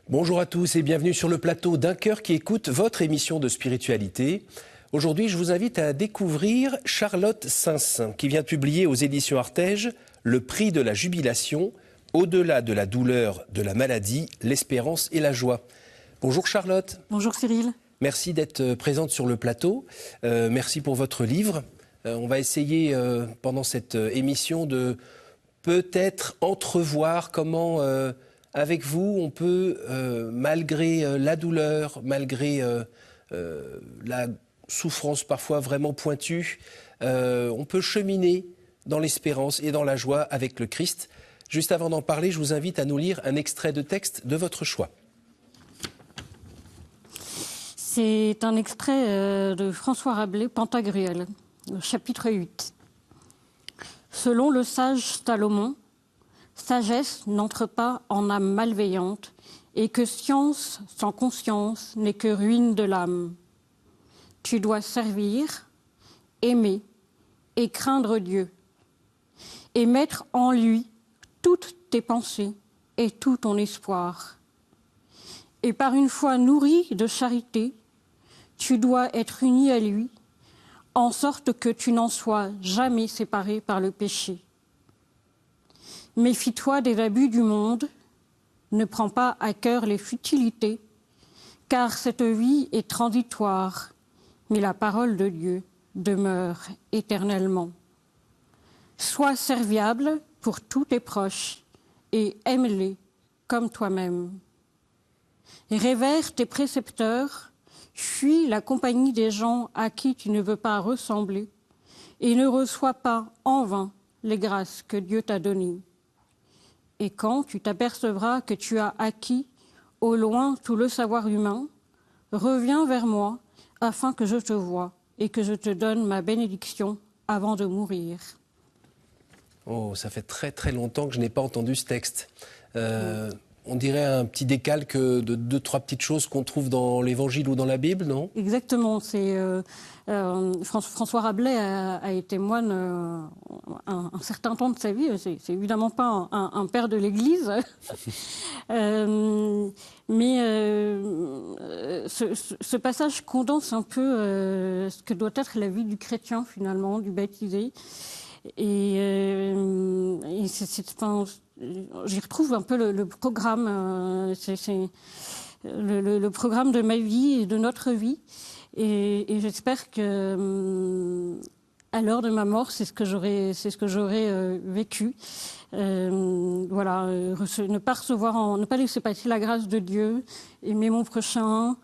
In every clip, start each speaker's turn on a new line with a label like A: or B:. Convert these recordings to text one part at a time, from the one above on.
A: Bonjour à tous et bienvenue sur le plateau d'Un cœur qui écoute votre émission de spiritualité. Aujourd'hui, je vous invite à découvrir Charlotte Sins, qui vient de publier aux éditions Artege Le prix de la jubilation, au-delà de la douleur, de la maladie, l'espérance et la joie. Bonjour Charlotte.
B: Bonjour Cyril.
A: Merci d'être présente sur le plateau. Merci pour votre livre. On va essayer pendant cette émission de peut-être entrevoir comment... avec vous, on peut, malgré la douleur, malgré la souffrance parfois vraiment pointue, on peut cheminer dans l'espérance et dans la joie avec le Christ. Juste avant d'en parler, je vous invite à nous lire un extrait de texte de votre choix.
B: C'est un extrait de François Rabelais, Pantagruel, chapitre 8. Selon le sage Salomon, sagesse n'entre pas en âme malveillante, et que science sans conscience n'est que ruine de l'âme. Tu dois servir, aimer et craindre Dieu, et mettre en lui toutes tes pensées et tout ton espoir. Et par une foi nourrie de charité, tu dois être uni à lui, en sorte que tu n'en sois jamais séparé par le péché. Méfie-toi des abus du monde, ne prends pas à cœur les futilités, car cette vie est transitoire, mais la parole de Dieu demeure éternellement. Sois serviable pour tous tes proches et aime-les comme toi-même. Révère tes précepteurs, fuis la compagnie des gens à qui tu ne veux pas ressembler et ne reçois pas en vain les grâces que Dieu t'a données. Et quand tu t'apercevras que tu as acquis au loin tout le savoir humain, reviens vers moi afin que je te voie et que je te donne ma bénédiction avant de mourir.
A: Oh, ça fait très très longtemps que je n'ai pas entendu ce texte. On dirait un petit décalque de 2-3 petites choses qu'on trouve dans l'Évangile ou dans la Bible, non ?
B: Exactement. C'est François Rabelais a été moine un certain temps de sa vie. C'est évidemment pas un père de l'Église, mais ce passage condense un peu ce que doit être la vie du chrétien finalement, du baptisé. Et j'y retrouve un peu le programme, c'est le programme de ma vie et de notre vie. Et j'espère que à l'heure de ma mort, c'est ce que j'aurais vécu. Voilà, ne pas laisser passer la grâce de Dieu, aimer mon prochain.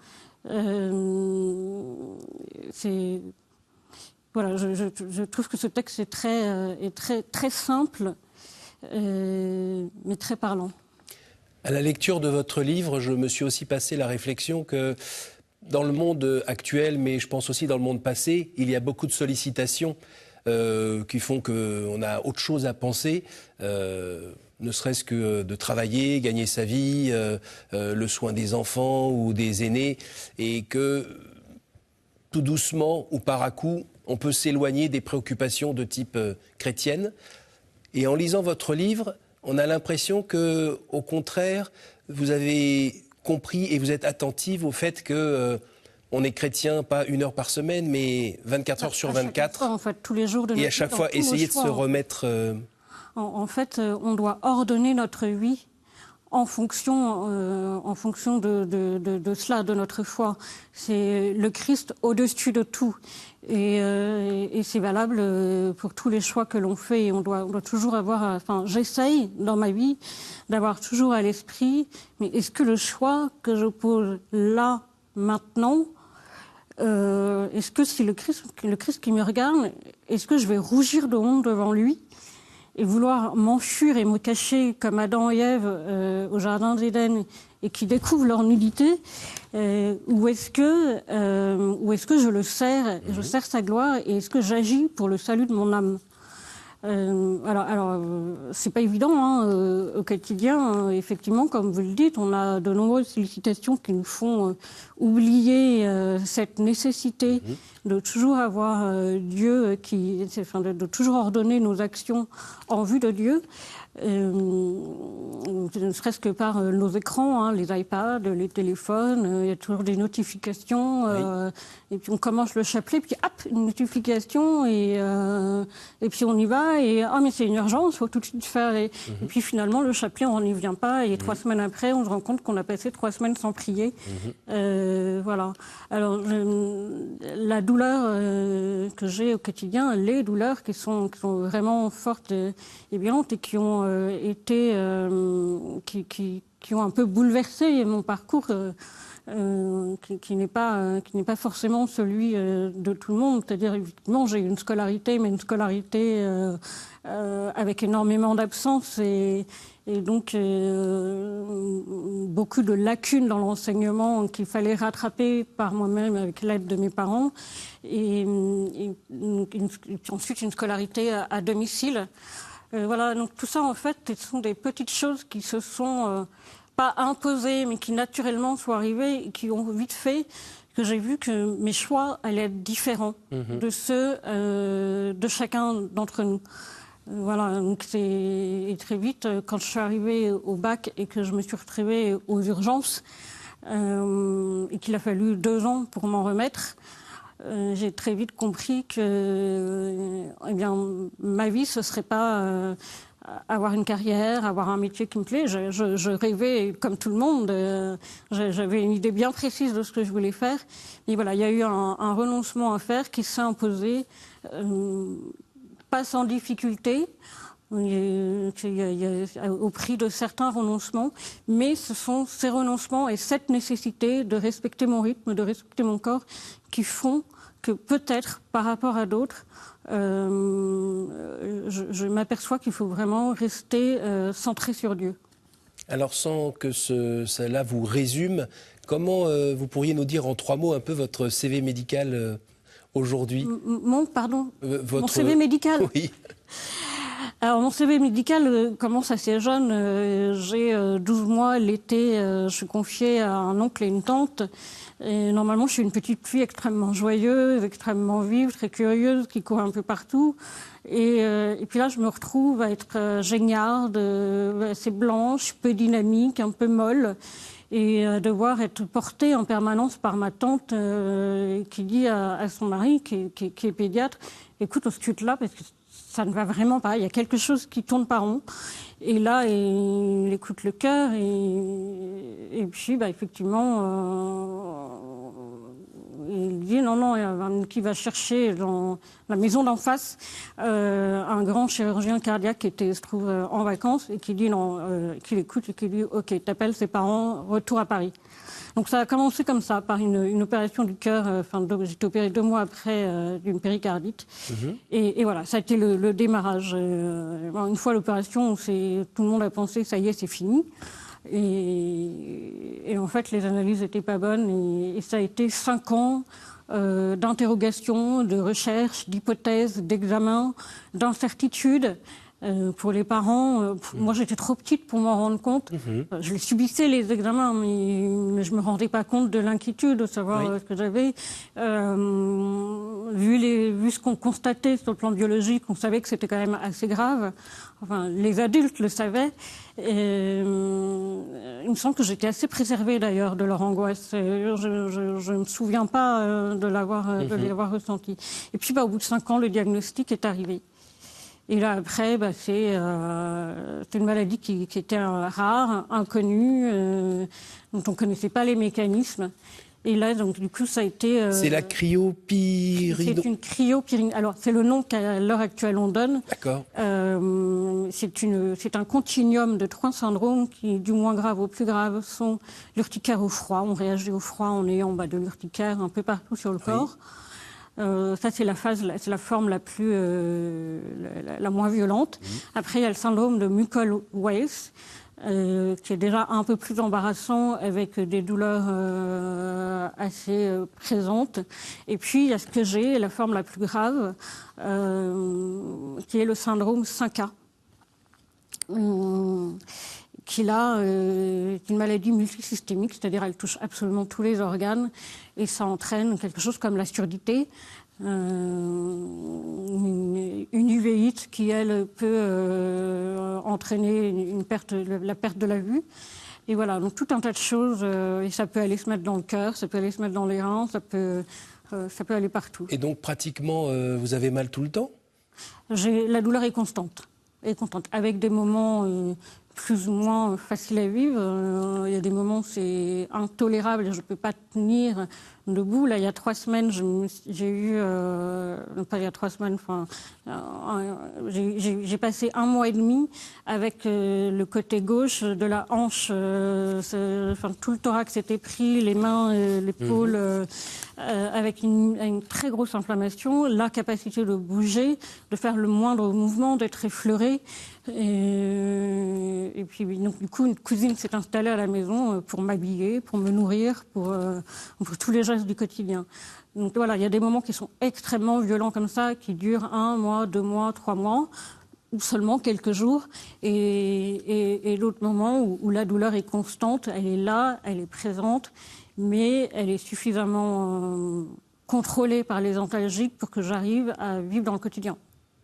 B: Voilà, je trouve que ce texte est très simple, mais très parlant.
A: À la lecture de votre livre, je me suis aussi passé la réflexion que dans le monde actuel, mais je pense aussi dans le monde passé, il y a beaucoup de sollicitations qui font qu'on a autre chose à penser, ne serait-ce que de travailler, gagner sa vie, le soin des enfants ou des aînés, et que tout doucement ou par à-coup, on peut s'éloigner des préoccupations de type chrétienne. Et en lisant votre livre, on a l'impression que, au contraire, vous avez compris et vous êtes attentive au fait que on est chrétien pas 1 heure par semaine, mais 24 heures sur 24.
B: Fois, en fait, tous les jours de notre vie.
A: Et à chaque fois, essayer de se remettre...
B: En fait, on doit ordonner notre vie en fonction de cela, de notre foi. C'est le Christ au-dessus de tout. Et c'est valable pour tous les choix que l'on fait. Et on doit toujours avoir... j'essaye dans ma vie d'avoir toujours à l'esprit, mais est-ce que le choix que je pose là, maintenant, est-ce que c'est le Christ qui me regarde, est-ce que je vais rougir de honte devant lui et vouloir m'enfuir et me cacher comme Adam et Ève au jardin d'Éden et qui découvrent leur nudité, ou est-ce que je le sers, je sers sa gloire, et est-ce que j'agis pour le salut de mon âme? C'est pas évident au quotidien. Effectivement, comme vous le dites, on a de nombreuses sollicitations qui nous font oublier cette nécessité de toujours avoir Dieu de toujours ordonner nos actions en vue de Dieu. ne serait-ce que par nos écrans, hein, les iPads, les téléphones, il y a toujours des notifications, et puis on commence le chapelet, puis hop, une notification, et puis on y va, et mais c'est une urgence, il faut tout de suite faire. Et puis finalement, le chapelet, on n'y vient pas, et 3 semaines après, on se rend compte qu'on a passé 3 semaines sans prier. Voilà. Alors, la douleur que j'ai au quotidien, les douleurs qui sont vraiment fortes et violentes, et qui ont été, qui ont un peu bouleversé mon parcours, qui n'est pas forcément celui de tout le monde. C'est-à-dire, effectivement, j'ai eu une scolarité, mais une scolarité avec énormément d'absences et donc beaucoup de lacunes dans l'enseignement qu'il fallait rattraper par moi-même avec l'aide de mes parents, et ensuite une scolarité à domicile. Voilà, donc tout ça, en fait, ce sont des petites choses qui se sont pas imposées, mais qui naturellement sont arrivées et qui ont vite fait que j'ai vu que mes choix allaient être différents de ceux de chacun d'entre nous. Voilà, donc et très vite, quand je suis arrivée au bac et que je me suis retrouvée aux urgences, et qu'il a fallu 2 ans pour m'en remettre, j'ai très vite compris que ma vie, ce ne serait pas avoir une carrière, avoir un métier qui me plaît. Je rêvais, comme tout le monde, j'avais une idée bien précise de ce que je voulais faire. Mais voilà, il y a eu un renoncement à faire qui s'est imposé, pas sans difficulté, au prix de certains renoncements, mais ce sont ces renoncements et cette nécessité de respecter mon rythme, de respecter mon corps, qui font que peut-être, par rapport à d'autres, je m'aperçois qu'il faut vraiment rester centré sur Dieu.
A: Alors, sans que cela vous résume, comment vous pourriez nous dire en 3 mots un peu votre CV médical aujourd'hui?
B: Mon CV médical?
A: Oui.
B: Alors, mon CV médical commence assez jeune. J'ai 12 mois l'été, je suis confiée à un oncle et une tante. Et normalement, je suis une petite fille extrêmement joyeuse, extrêmement vive, très curieuse, qui court un peu partout. Et puis là, je me retrouve à être géniarde, assez blanche, peu dynamique, un peu molle, et devoir être portée en permanence par ma tante qui dit à son mari, qui est pédiatre, écoute, occupe-là, parce que ça ne va vraiment pas, il y a quelque chose qui tourne pas rond. Et là, il écoute le cœur, et puis, effectivement, il dit non, qui va chercher dans la maison d'en face un grand chirurgien cardiaque qui se trouve en vacances, et qui dit non, qui l'écoute et qui dit ok, t'appelles ses parents, retour à Paris. Donc ça a commencé comme ça, par une opération du cœur. J'ai été opérée 2 mois après d'une péricardite. Et voilà, ça a été le démarrage. Une fois l'opération, tout le monde a pensé, ça y est, c'est fini. Et en fait, les analyses n'étaient pas bonnes. Et ça a été 5 ans d'interrogation, de recherche, d'hypothèses, d'examens, d'incertitudes. Pour les parents, moi j'étais trop petite pour m'en rendre compte. Je les subissais, les examens, mais je ne me rendais pas compte de l'inquiétude de savoir ce que j'avais. Vu ce qu'on constatait sur le plan biologique, on savait que c'était quand même assez grave. Enfin, les adultes le savaient. Il me semble que j'étais assez préservée d'ailleurs de leur angoisse. Je ne me souviens pas de l'avoir ressenti. Et puis au bout de 5 ans, le diagnostic est arrivé. Et là, après, c'est une maladie qui était rare, inconnue, dont on ne connaissait pas les mécanismes. Et là, donc, du coup, ça a été...
A: c'est la cryopyridose.
B: C'est une cryopyridose. Alors, c'est le nom qu'à l'heure actuelle on donne.
A: D'accord.
B: C'est un continuum de 3 syndromes qui, du moins grave au plus grave, sont l'urticaire au froid. On réagit au froid en ayant de l'urticaire un peu partout sur le corps. Ça, c'est la forme la moins violente. Après, il y a le syndrome de Muckle Weiss, qui est déjà un peu plus embarrassant, avec des douleurs assez présentes. Et puis, il y a ce que j'ai, la forme la plus grave, qui est le syndrome 5A. Qui là est une maladie multisystémique, c'est-à-dire elle touche absolument tous les organes, et ça entraîne quelque chose comme la surdité. une uvéite qui, elle, peut entraîner la perte de la vue. Et voilà, donc tout un tas de choses, et ça peut aller se mettre dans le cœur, ça peut aller se mettre dans les reins, ça peut aller partout.
A: Et donc pratiquement, vous avez mal tout le temps ?
B: La douleur est constante, avec des moments plus ou moins faciles à vivre. Il y a des moments où c'est intolérable et je ne peux pas tenir debout. Là, il y a 3 semaines, j'ai eu... pas il y a 3 semaines, enfin... j'ai passé 1 mois et demi avec le côté gauche de la hanche. Tout le thorax était pris, les mains, l'épaule, avec une très grosse inflammation, l'incapacité de bouger, de faire le moindre mouvement, d'être effleuré. Et puis, donc, du coup, une cousine s'est installée à la maison pour m'habiller, pour me nourrir, pour tous les gestes du quotidien. Donc voilà, il y a des moments qui sont extrêmement violents comme ça, qui durent 1 mois, 2 mois, 3 mois, ou seulement quelques jours. Et d'autres moments où la douleur est constante, elle est là, elle est présente, mais elle est suffisamment contrôlée par les antalgiques pour que j'arrive à vivre dans le quotidien.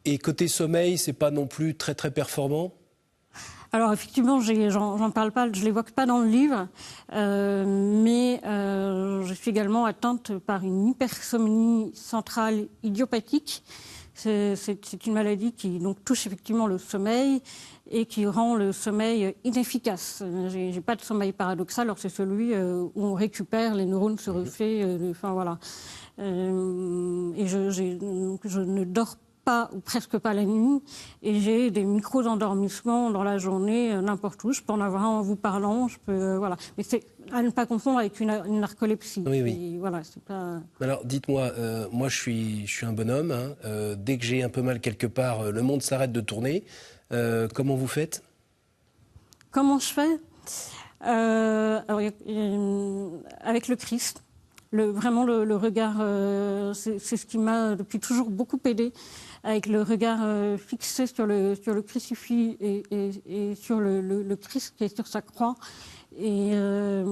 A: Et côté sommeil, c'est pas non plus très très performant ?
B: Alors effectivement, j'en parle pas, je l'évoque pas dans le livre, mais je suis également atteinte par une hypersomnie centrale idiopathique. C'est une maladie qui donc touche effectivement le sommeil et qui rend le sommeil inefficace. J'ai pas de sommeil paradoxal, alors c'est celui où on récupère, les neurones se refait, enfin voilà. Et je ne dors pas ou presque pas la nuit, et j'ai des micro-endormissements dans la journée, n'importe où. Je peux en avoir un en vous parlant, voilà. Mais c'est à ne pas confondre avec une narcolepsie.
A: Oui.
B: Et voilà, c'est pas...
A: Alors, dites-moi, moi je suis un bonhomme. Hein. Dès que j'ai un peu mal quelque part, le monde s'arrête de tourner. Comment vous faites ?
B: Comment je fais ? Alors, avec le Christ. Vraiment le regard, c'est ce qui m'a depuis toujours beaucoup aidé, avec le regard fixé sur le crucifix et sur le Christ qui est sur sa croix. Et la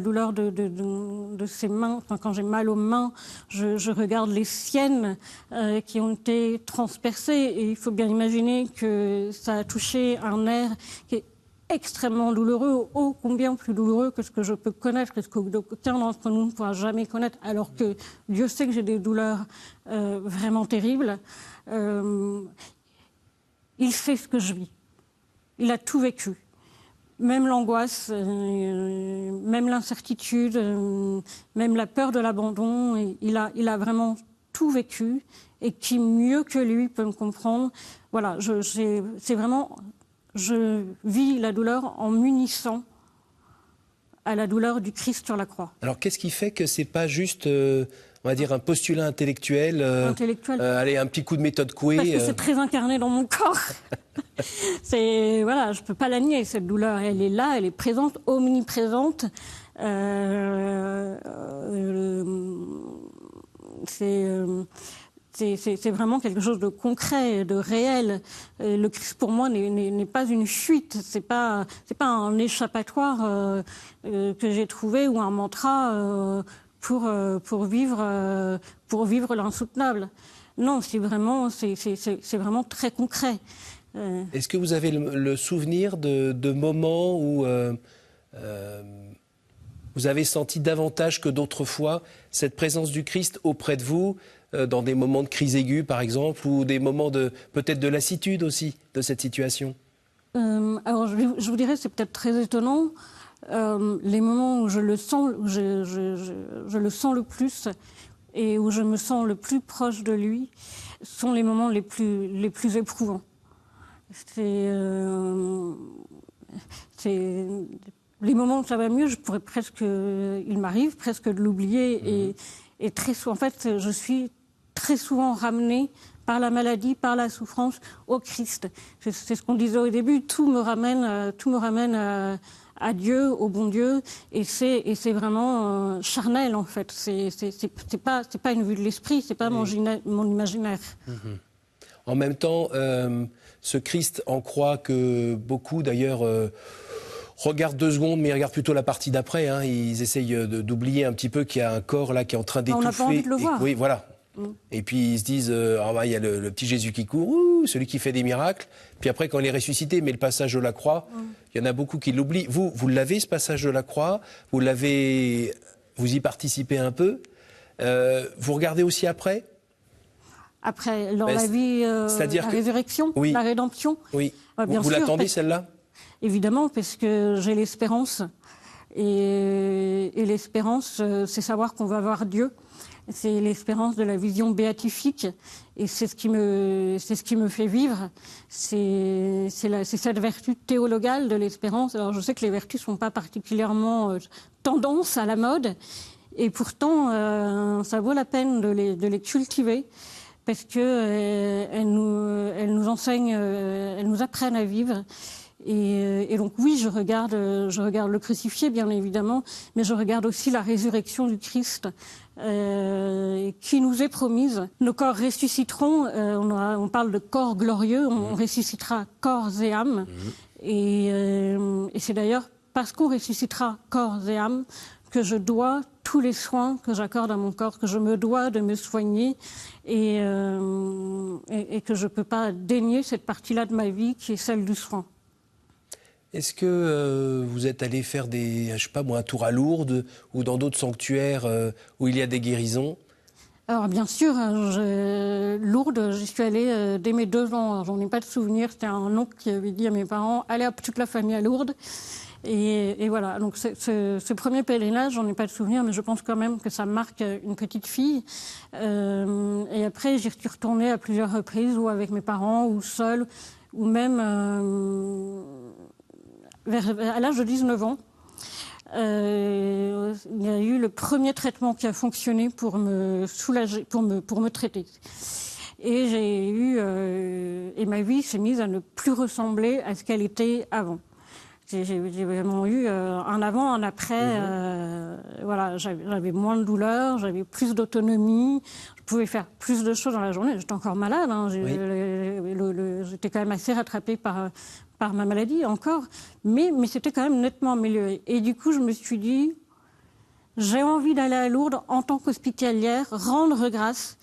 B: douleur de ses mains, enfin, quand j'ai mal aux mains, je regarde les siennes qui ont été transpercées. Et il faut bien imaginer que ça a touché un nerf qui est extrêmement douloureux, ô combien plus douloureux que ce que je peux connaître, que ce qu'aucun d'entre nous ne pourra jamais connaître, alors que Dieu sait que j'ai des douleurs vraiment terribles. Il sait ce que je vis. Il a tout vécu. Même l'angoisse, même l'incertitude, même la peur de l'abandon. Il a vraiment tout vécu. Et qui mieux que lui peut me comprendre. Voilà, c'est vraiment... Je vis la douleur en m'unissant à la douleur du Christ sur la croix.
A: Alors, qu'est-ce qui fait que c'est pas juste, on va dire, un postulat intellectuel, allez, un petit coup de méthode Coué
B: Parce que c'est très incarné dans mon corps. Voilà, je peux pas la nier, cette douleur. Elle est là, elle est présente, omniprésente. C'est vraiment quelque chose de concret, de réel. Le Christ, pour moi, n'est pas une fuite. C'est pas un échappatoire que j'ai trouvé ou un mantra pour vivre l'insoutenable. Non, c'est vraiment très concret.
A: Est-ce que vous avez le souvenir de moments où vous avez senti davantage que d'autres fois cette présence du Christ auprès de vous, dans des moments de crise aiguë, par exemple, ou des moments peut-être de lassitude aussi de cette situation ?
B: Alors, je vous dirais, c'est peut-être très étonnant. Les moments où je le sens, où je le sens le plus et où je me sens le plus proche de lui, sont les moments les plus éprouvants. C'est les moments où ça va mieux, il m'arrive presque de l'oublier et très souvent, en fait, je suis très souvent ramenée par la maladie, par la souffrance, au Christ. C'est ce qu'on disait au début, tout me ramène à Dieu, au bon Dieu, et c'est vraiment charnel en fait. C'est pas une vue de l'esprit, c'est pas mon imaginaire.
A: En même temps, ce Christ en croix que beaucoup d'ailleurs regardent 2 secondes, mais ils regardent plutôt la partie d'après. Hein. Ils essayent d'oublier un petit peu qu'il y a un corps là qui est en train d'étouffer.
B: On n'a pas envie de le voir.
A: Oui, voilà. Et puis ils se disent, il y a le petit Jésus qui court, celui qui fait des miracles. Puis après, quand il est ressuscité, mais le passage de la croix, il y en a beaucoup qui l'oublient. Vous l'avez, ce passage de la croix, vous y participez un peu. Vous regardez aussi après?
B: Après, dans la vie, la résurrection,
A: oui.
B: La rédemption.
A: Oui.
B: Bien
A: vous
B: sûr,
A: l'attendez, celle-là?
B: Évidemment, parce que j'ai l'espérance. Et l'espérance, c'est savoir qu'on va voir Dieu. C'est l'espérance de la vision béatifique. Et c'est ce qui me fait vivre. C'est cette vertu théologale de l'espérance. Alors, je sais que les vertus ne sont pas particulièrement tendance à la mode. Et pourtant, ça vaut la peine de les cultiver. Parce que elles nous enseignent, elles nous apprennent à vivre. Et donc oui, je regarde le crucifié, bien évidemment, mais je regarde aussi la résurrection du Christ qui nous est promise. Nos corps ressusciteront, on parle de corps glorieux, on ressuscitera corps et âme. Et c'est d'ailleurs parce qu'on ressuscitera corps et âme que je dois tous les soins que j'accorde à mon corps, que je me dois de me soigner et que je ne peux pas dénier cette partie-là de ma vie qui est celle du soin.
A: Est-ce que vous êtes allé faire un tour à Lourdes ou dans d'autres sanctuaires où il y a des guérisons?
B: Alors bien sûr, Lourdes, j'y suis allée dès mes 2 ans. J'en ai pas de souvenir. C'était un oncle qui avait dit à mes parents « Allez hop, toute la famille à Lourdes ». Et voilà, donc ce premier pèlerinage, j'en ai pas de souvenir, mais je pense quand même que ça marque une petite fille. Et après, j'y suis retournée à plusieurs reprises, ou avec mes parents, ou seule, ou même à l'âge de 19 ans. Il y a eu le premier traitement qui a fonctionné pour me soulager, pour me traiter. Et et ma vie s'est mise à ne plus ressembler à ce qu'elle était avant. J'ai vraiment eu un avant, un après. Voilà, j'avais moins de douleur, j'avais plus d'autonomie, je pouvais faire plus de choses dans la journée. J'étais encore malade, hein, j'étais quand même assez rattrapée par ma maladie encore, mais c'était quand même nettement amélioré. Et du coup, je me suis dit, j'ai envie d'aller à Lourdes en tant qu'hospitalière, rendre grâce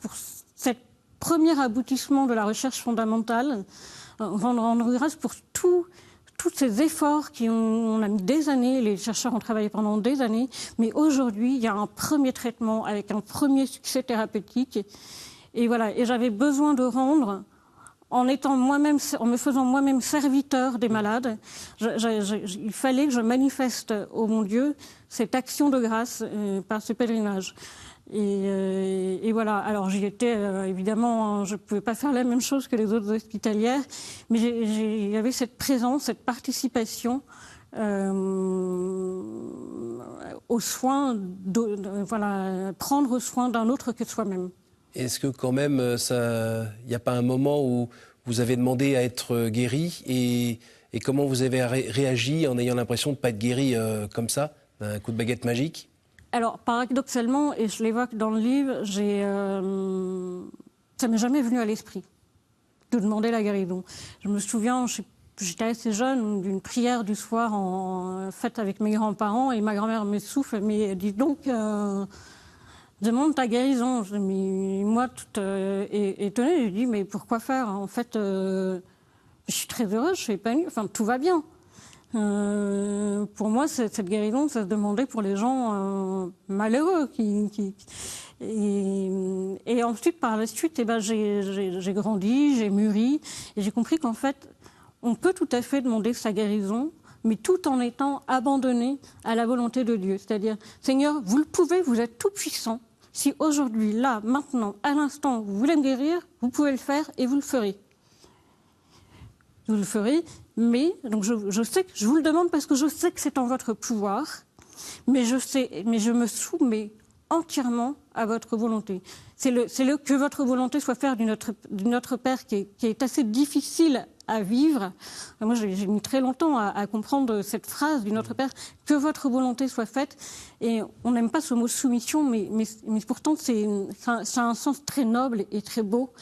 B: pour cet premier aboutissement de la recherche fondamentale, rendre grâce pour tous ces efforts on a mis des années, les chercheurs ont travaillé pendant des années, mais aujourd'hui, il y a un premier traitement avec un premier succès thérapeutique. Et voilà, et j'avais besoin de rendre, en me faisant moi-même serviteur des malades, il fallait que je manifeste au bon Dieu cette action de grâce par ce pèlerinage. Et voilà, alors j'y étais, évidemment, je ne pouvais pas faire la même chose que les autres hospitalières, mais il y avait cette présence, cette participation aux soins, prendre soin d'un autre que soi-même.
A: Est-ce que quand même, il n'y a pas un moment où vous avez demandé à être guéri et comment vous avez réagi en ayant l'impression de ne pas être guéri comme ça, d'un coup de baguette magique?
B: Alors, paradoxalement, et je l'évoque dans le livre, ça m'est jamais venu à l'esprit de demander la guérison. Je me souviens, j'étais assez jeune, d'une prière du soir faite avec mes grands-parents, et ma grand-mère me souffle, mais dis donc, demande ta guérison. Mais moi, toute étonnée, je dis, mais pourquoi faire? En fait, je suis très heureuse, je suis épanouie, enfin, tout va bien. Pour moi, cette guérison, ça se demandait pour les gens malheureux. Et ensuite, par la suite, j'ai grandi, j'ai mûri, et j'ai compris qu'en fait, on peut tout à fait demander sa guérison, mais tout en étant abandonné à la volonté de Dieu. C'est-à-dire, Seigneur, vous le pouvez, vous êtes tout puissant. Si aujourd'hui, là, maintenant, à l'instant, vous voulez me guérir, vous pouvez le faire et vous le ferez. Vous le ferez, mais donc je sais que je vous le demande parce que je sais que c'est en votre pouvoir, mais je me soumets entièrement à votre volonté. C'est que votre volonté soit faire du Notre Père qui est assez difficile à vivre. Moi, j'ai mis très longtemps à comprendre cette phrase du Notre Père, que votre volonté soit faite. Et on n'aime pas ce mot soumission, mais pourtant, ça a un sens très noble et très beau.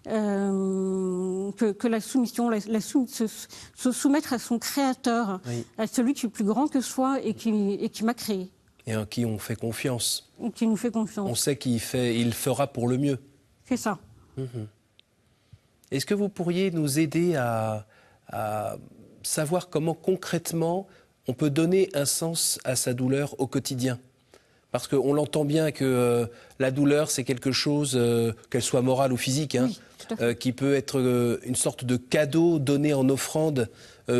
B: Que la soumission, se soumettre à son Créateur, oui. À celui qui est plus grand que soi et qui m'a créé.
A: Et en qui on fait confiance.
B: Et qui nous fait confiance.
A: On sait qu'il fera pour le mieux.
B: C'est ça.
A: Est-ce que vous pourriez nous aider à savoir comment concrètement on peut donner un sens à sa douleur au quotidien ? Parce qu'on l'entend bien que la douleur, c'est quelque chose, qu'elle soit morale ou physique, hein, oui, qui peut être une sorte de cadeau donné en offrande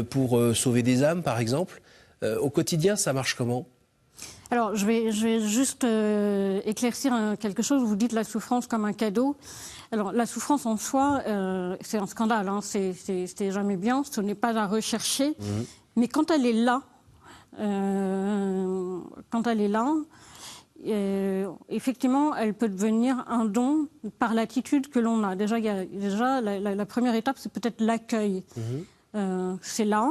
A: pour sauver des âmes, par exemple. Au quotidien, ça marche comment ?
B: Alors, je vais juste éclaircir quelque chose. Vous dites la souffrance comme un cadeau. Alors, la souffrance en soi, c'est un scandale. Hein, c'est jamais bien. Ce n'est pas à rechercher. Mais quand elle est là, effectivement, elle peut devenir un don par l'attitude que l'on a. Déjà, la première étape, c'est peut-être l'accueil. C'est là.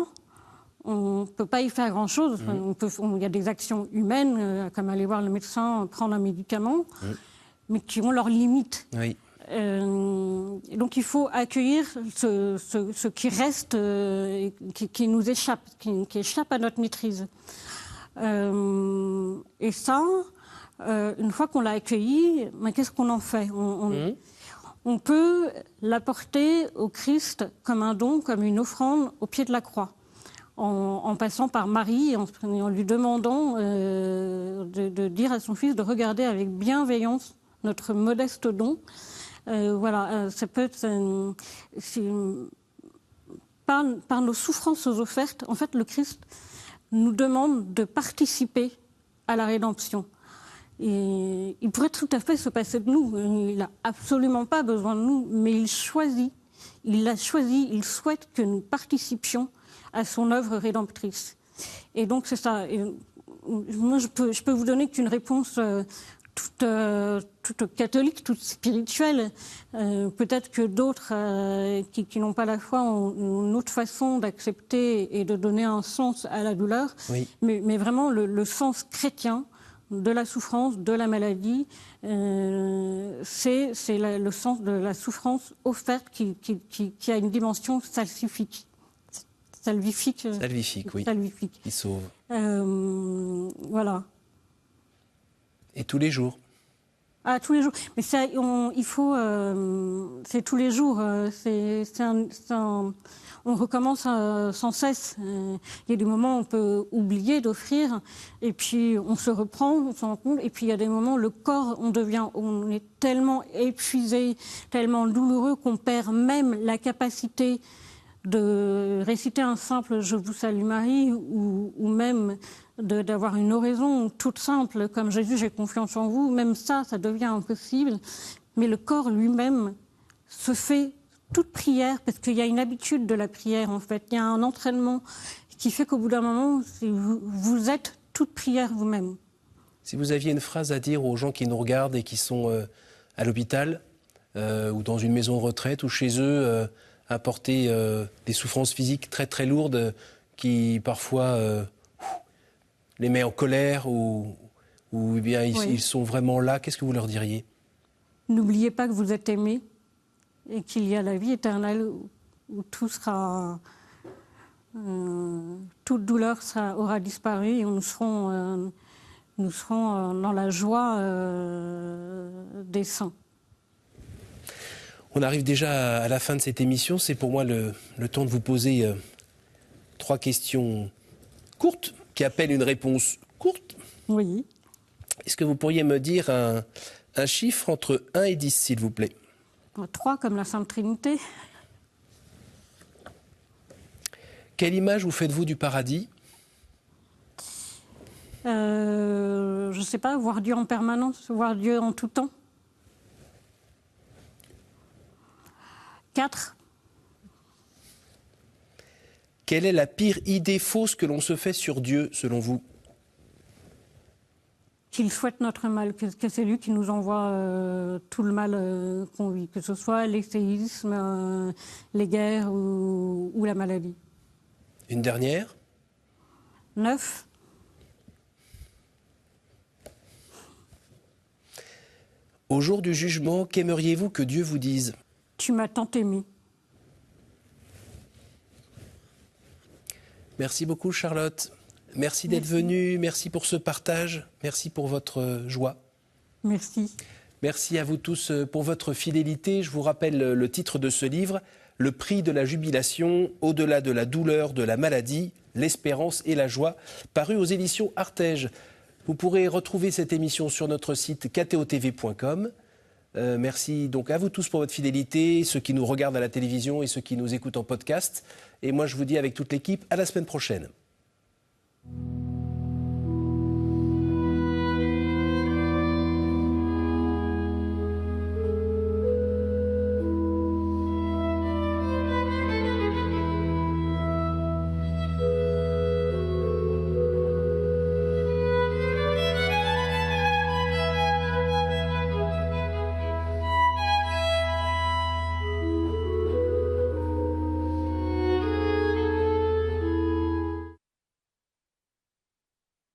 B: On ne peut pas y faire grand-chose. Il y a des actions humaines, comme aller voir le médecin, prendre un médicament, mais qui ont leurs limites. Oui. Donc il faut accueillir ce qui reste, qui nous échappe, qui échappe à notre maîtrise. Et ça, une fois qu'on l'a accueilli, qu'est-ce qu'on en fait ? On peut l'apporter au Christ comme un don, comme une offrande au pied de la croix. En passant par Marie, en lui demandant de dire à son fils de regarder avec bienveillance notre modeste don. Voilà, ça peut être par nos souffrances offertes. En fait, le Christ nous demande de participer à la rédemption. Et il pourrait tout à fait se passer de nous. Il n'a absolument pas besoin de nous, mais il choisit. Il l'a choisi. Il souhaite que nous participions à son œuvre rédemptrice. Et donc c'est ça. Et moi, je peux vous donner qu'une réponse toute catholique, toute spirituelle. Peut-être que d'autres qui n'ont pas la foi ont une autre façon d'accepter et de donner un sens à la douleur. Oui. Mais vraiment le sens chrétien de la souffrance, de la maladie, c'est le sens de la souffrance offerte qui a une dimension salvifique. Salvifique,
A: oui.
B: Salvifique.
A: Qui sauve.
B: Voilà.
A: Et tous les jours.
B: Ah, tous les jours. Mais ça, il faut... c'est tous les jours. On recommence sans cesse. Il y a des moments où on peut oublier d'offrir, et puis on se reprend, on s'en rend compte, et puis il y a des moments où le corps, on est tellement épuisé, tellement douloureux qu'on perd même la capacité de réciter un simple « Je vous salue Marie » ou même d'avoir une oraison toute simple comme « Jésus, j'ai confiance en vous », même ça devient impossible. Mais le corps lui-même se fait toute prière, parce qu'il y a une habitude de la prière, en fait. Il y a un entraînement qui fait qu'au bout d'un moment, vous êtes toute prière vous-même.
A: Si vous aviez une phrase à dire aux gens qui nous regardent et qui sont à l'hôpital ou dans une maison de retraite ou chez eux, à porter des souffrances physiques très très lourdes qui parfois les met en colère ou bien oui. Ils sont vraiment là, qu'est-ce que vous leur diriez ?
B: N'oubliez pas que vous êtes aimés et qu'il y a la vie éternelle où tout sera, toute douleur aura disparu et nous serons dans la joie des saints.
A: On arrive déjà à la fin de cette émission. C'est pour moi le temps de vous poser 3 questions courtes qui appellent une réponse courte.
B: Oui.
A: Est-ce que vous pourriez me dire un chiffre entre 1 et 10, s'il vous plaît ?
B: 3, comme la Sainte Trinité.
A: Quelle image vous faites-vous du paradis ?
B: Je ne sais pas, voir Dieu en permanence, voir Dieu en tout temps. 4.
A: Quelle est la pire idée fausse que l'on se fait sur Dieu, selon vous ?
B: qu'il souhaite notre mal, que c'est lui qui nous envoie tout le mal qu'on vit, que ce soit les séismes, les guerres ou la maladie.
A: Une dernière ?
B: 9.
A: Au jour du jugement, qu'aimeriez-vous que Dieu vous dise ?
B: Tu m'as tant aimé.
A: Merci beaucoup, Charlotte. Merci d'être venue, merci pour ce partage, merci pour votre joie.
B: Merci.
A: Merci à vous tous pour votre fidélité. Je vous rappelle le titre de ce livre, Le prix de la jubilation, au-delà de la douleur, de la maladie, l'espérance et la joie, paru aux éditions Artege. Vous pourrez retrouver cette émission sur notre site ktotv.com. Merci donc à vous tous pour votre fidélité, ceux qui nous regardent à la télévision et ceux qui nous écoutent en podcast. Et moi, je vous dis avec toute l'équipe, à la semaine prochaine.